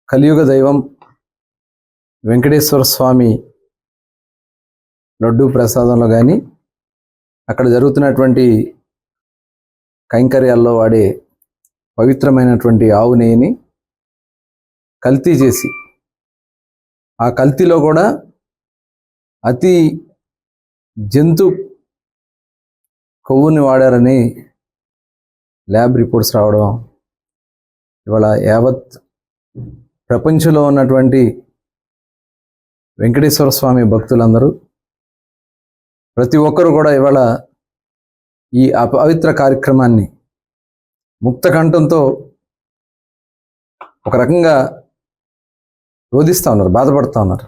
కలియుగ దైవం వెంకటేశ్వర స్వామి లడ్డూ ప్రసాదంలో కానీ అక్కడ జరుగుతున్నటువంటి కైంకర్యాల్లో వాడే పవిత్రమైనటువంటి ఆవు నెయ్యిని కల్తీ చేసి ఆ కల్తీలో కూడా అతి జంతు కొవ్వుని వాడారని ల్యాబ్ రిపోర్ట్స్ రావడం ఇవాళ యావత్ ప్రపంచంలో ఉన్నటువంటి వెంకటేశ్వర స్వామి భక్తులందరూ ప్రతి ఒక్కరు కూడా ఇవాళ ఈ అపవిత్ర కార్యక్రమాన్ని ముక్త కంఠంతో ఒక రకంగా రోధిస్తూ ఉన్నారు, బాధపడుతూ ఉన్నారు.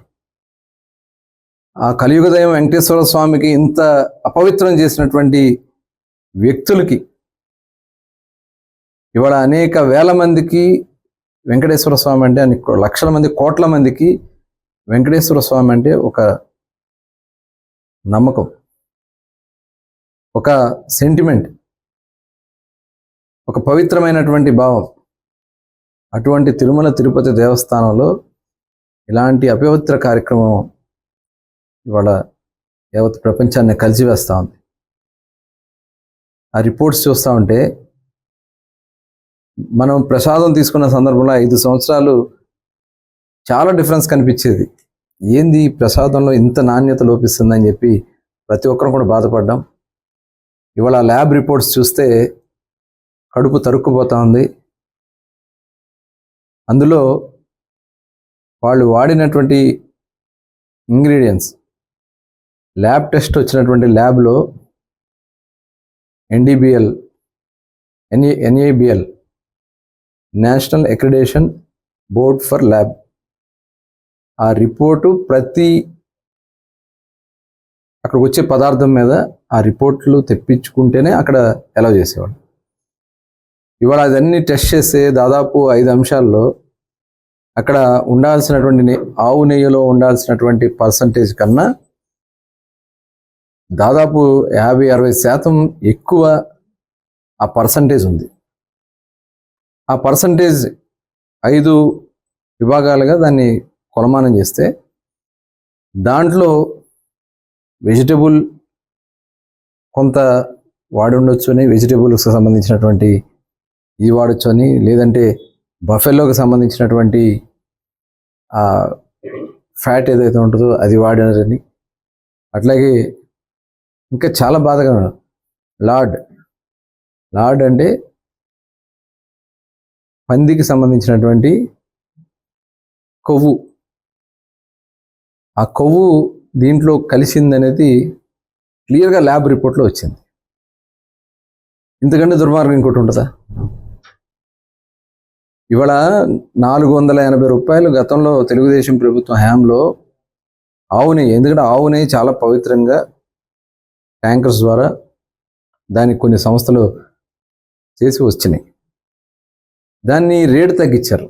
ఆ కలియుగ దైవం వెంకటేశ్వర స్వామికి ఇంత అపవిత్రం చేసినటువంటి వ్యక్తులకి ఇవాళ అనేక వేల మందికి వెంకటేశ్వర స్వామి అంటే లక్షల మంది, కోట్ల మందికి వెంకటేశ్వర స్వామి అంటే ఒక నమ్మకం, ఒక సెంటిమెంట్, ఒక పవిత్రమైనటువంటి భావం. అటువంటి తిరుమల తిరుపతి దేవస్థానంలో ఇలాంటి అపవిత్ర కార్యక్రమం ఇవాళ యావత్ ప్రపంచాన్ని కలిసివేస్తూ ఉంది. ఆ రిపోర్ట్స్ చూస్తూ ఉంటే మనం ప్రసాదం తీసుకున్న సందర్భంలో 5 సంవత్సరాలు చాలా డిఫరెన్స్ కనిపించేది. ఏంది ఈ ప్రసాదంలో ఇంత నాణ్యత లోపిస్తుందని చెప్పి ప్రతి ఒక్కరు కూడా బాధపడ్డాం. ఇవాళ ల్యాబ్ రిపోర్ట్స్ చూస్తే కడుపు తరుక్కుపోతూ ఉంది. అందులో వాళ్ళు వాడినటువంటి ఇంగ్రీడియంట్స్ ల్యాబ్ టెస్ట్ వచ్చినటువంటి ల్యాబ్లో NABL national accreditation board for lab ఆ రిపోర్టు ప్రతి అక్కడికి వచ్చే పదార్థం మీద ఆ రిపోర్ట్లు తెప్పించుకుంటేనే అక్కడ అలౌ చేసేవాడు. ఇవాళ అదన్నీ టెస్ట్ చేస్తే దాదాపు 5 అంశాల్లో అక్కడ ఉండాల్సినటువంటి ఆవు నెయ్యిలో ఉండాల్సినటువంటి పర్సంటేజ్ కన్నా దాదాపు 50-60% ఎక్కువ ఆ పర్సంటేజ్ ఉంది. ఆ పర్సంటేజ్ 5 విభాగాలుగా దాన్ని కొలమానం చేస్తే దాంట్లో వెజిటబుల్ కొంత వాడి ఉండొచ్చు అని, వెజిటబుల్స్కి సంబంధించినటువంటి ఇది వాడచ్చు అని, లేదంటే బఫెల్లోకి సంబంధించినటువంటి ఆ ఫ్యాట్ ఏదైతే ఉంటుందో అది వాడారని, అట్లాగే ఇంకా చాలా బాధగా లార్డ్ అంటే పందికి సంబంధించినటువంటి కొవ్వు, ఆ కొవ్వు దీంట్లో కలిసిందనేది క్లియర్గా ల్యాబ్ రిపోర్ట్లో వచ్చింది. ఇంతకంటే దుర్మార్గం ఇంకోటి ఉంటుందా? ఇవాళ 480 రూపాయలు గతంలో తెలుగుదేశం ప్రభుత్వం హయాంలో ఆవు నెయ్యి, ఎందుకంటే ఆవు నెయ్యి చాలా పవిత్రంగా ట్యాంకర్స్ ద్వారా దానికి కొన్ని సంస్థలు చేసి వచ్చినాయి. దాన్ని రేటు తగ్గించారు.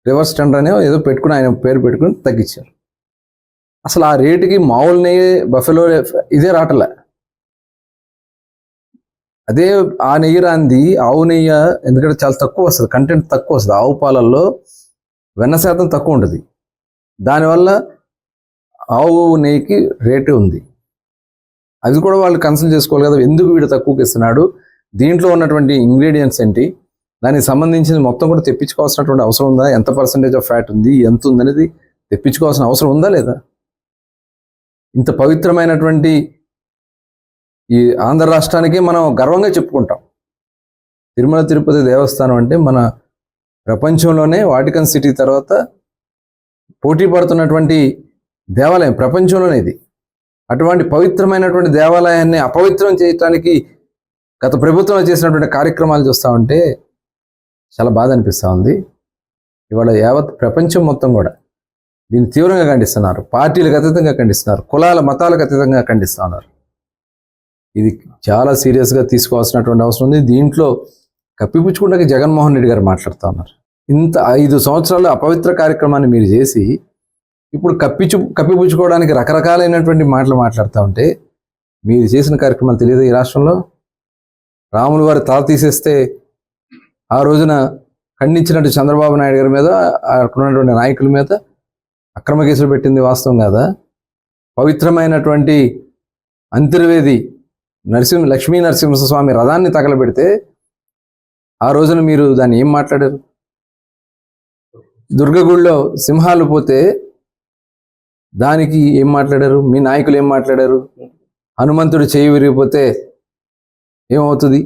రివర్స్ టెండర్ అనే ఏదో పెట్టుకుని ఆయన పేరు పెట్టుకుని తగ్గించారు. అసలు ఆ రేటుకి మామూలు నెయ్యి బఫెలో ఇదే రావట్లే. అదే ఆ నెయ్యి రాంది ఆవు నెయ్యి, ఎందుకంటే చాలా తక్కువ వస్తుంది, కంటెంట్ తక్కువ వస్తుంది. ఆవు పాలల్లో వెన్న శాతం తక్కువ ఉంటుంది. దానివల్ల ఆవు నెయ్యికి రేటు ఉంది. అది కూడా వాళ్ళు కన్సల్ట్ చేసుకోవాలి కదా, ఎందుకు వీడు తక్కువకి ఇస్తున్నాడు, దీంట్లో ఉన్నటువంటి ఇంగ్రీడియంట్స్ ఏంటి, దానికి సంబంధించిన మొత్తం కూడా తెప్పించుకోవాల్సినటువంటి అవసరం ఉందా, ఎంత పర్సంటేజ్ ఆఫ్ ఫ్యాట్ ఉంది, ఎంత ఉందనేది తెప్పించుకోవాల్సిన అవసరం ఉందా లేదా? ఇంత పవిత్రమైనటువంటి ఈ ఆంధ్ర రాష్ట్రానికి మనం గర్వంగా చెప్పుకుంటాం. తిరుమల తిరుపతి దేవస్థానం అంటే మన ప్రపంచంలోనే వాటికన్ సిటీ తర్వాత పోటీ పడుతున్నటువంటి దేవాలయం ప్రపంచంలోనే ఇది. అటువంటి పవిత్రమైనటువంటి దేవాలయాన్ని అపవిత్రం చేయడానికి గత ప్రభుత్వం చేసినటువంటి కార్యక్రమాలు చూస్తూ ఉంటే చాలా బాధ అనిపిస్తూ ఉంది. ఇవాళ యావత్ ప్రపంచం మొత్తం కూడా దీన్ని తీవ్రంగా ఖండిస్తున్నారు. పార్టీలకు అతీతంగా ఖండిస్తున్నారు, కులాల మతాలకు అతీతంగా ఖండిస్తున్నారు. ఇది చాలా సీరియస్గా తీసుకోవాల్సినటువంటి అవసరం ఉంది. దీంట్లో కప్పిపుచ్చుకుంటే జగన్మోహన్ రెడ్డి గారు మాట్లాడుతూ ఉన్నారు. ఇంత 5 సంవత్సరాలు అపవిత్ర కార్యక్రమాన్ని మీరు చేసి ఇప్పుడు కప్పిపుచ్చుకోవడానికి రకరకాలైనటువంటి మాటలు మాట్లాడుతూ ఉంటే మీరు చేసిన కార్యక్రమాలు తెలియదు. ఈ రాష్ట్రంలో రాముల వారి తల తీసేస్తే ఆ రోజున ఖండించినట్టు చంద్రబాబు నాయుడు గారి మీద అక్కడ ఉన్నటువంటి నాయకుల మీద అక్రమ కేసులు పెట్టింది వాస్తవం కాదా? పవిత్రమైనటువంటి అంతర్వేది లక్ష్మీ నరసింహస్వామి రథాన్ని తగలబెడితే ఆ రోజున మీరు దాన్ని ఏం మాట్లాడారు? దుర్గగుడిలో సింహాలు పోతే దానికి ఏం మాట్లాడారు? మీ నాయకులు ఏం మాట్లాడారు? హనుమంతుడు చేయి విరిగిపోతే ఏమవుతుంది?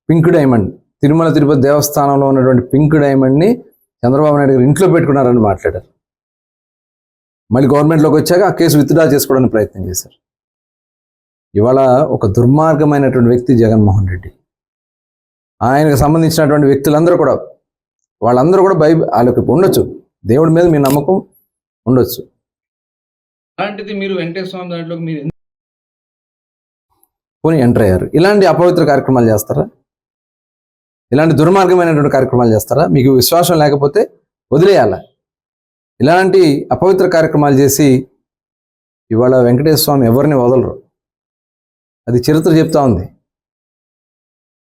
పింక్ డైమండ్, తిరుమల తిరుపతి దేవస్థానంలో ఉన్నటువంటి పింక్ డైమండ్ని చంద్రబాబు నాయుడు గారు ఇంట్లో పెట్టుకున్నారని మాట్లాడారు. మళ్ళీ గవర్నమెంట్లోకి వచ్చాక ఆ కేసు విత్డ్రా చేసుకోవడానికి ప్రయత్నం చేశారు. ఇవాళ ఒక దుర్మార్గమైనటువంటి వ్యక్తి జగన్మోహన్ రెడ్డి. ఆయనకు సంబంధించినటువంటి వ్యక్తులందరూ కూడా వాళ్ళందరూ కూడా వాళ్ళకి ఉండొచ్చు, దేవుడి మీద మీ నమ్మకం ఉండొచ్చు. అలాంటిది మీరు వెంకటేశ్వర స్వామి దాంట్లో మీరు పోనీ ఎంటర్ అయ్యారు. ఇలాంటి అపవిత్ర కార్యక్రమాలు చేస్తారా? ఇలాంటి దుర్మార్గమైనటువంటి కార్యక్రమాలు చేస్తారా? మీకు విశ్వాసం లేకపోతే వదిలేయాల. ఇలాంటి అపవిత్ర కార్యక్రమాలు చేసి ఇవాళ వెంకటేశ్వర స్వామి ఎవరిని వదలరు. అది చరిత్ర చెప్తా ఉంది.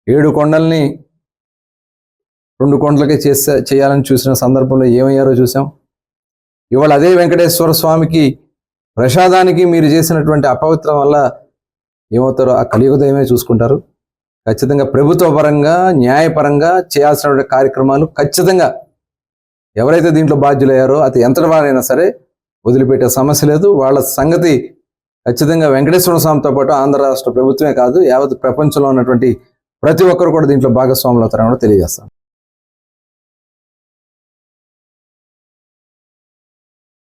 7 కొండల్ని 2 కొండలకే చేయాలని చూసిన సందర్భంలో ఏమయ్యారో చూసాం. ఇవాళ అదే వెంకటేశ్వర స్వామికి ప్రసాదానికి మీరు చేసినటువంటి అపవిత్రం వల్ల ఏమవుతారో ఆ కలియుగ దైవమే చూసుకుంటారు. ఖచ్చితంగా ప్రభుత్వ పరంగా న్యాయపరంగా చేయాల్సినటువంటి కార్యక్రమాలు ఖచ్చితంగా ఎవరైతే దీంట్లో బాధ్యులయ్యారో అది ఎంతటి వారైనా సరే వదిలిపెట్టే సమస్య లేదు. వాళ్ళ సంగతి ఖచ్చితంగా వెంకటేశ్వర స్వామితో పాటు ఆంధ్ర రాష్ట్ర ప్రభుత్వమే కాదు యావత్ ప్రపంచంలో ఉన్నటువంటి ప్రతి ఒక్కరు కూడా దీంట్లో భాగస్వాములు అవుతారని కూడా తెలియజేస్తాను.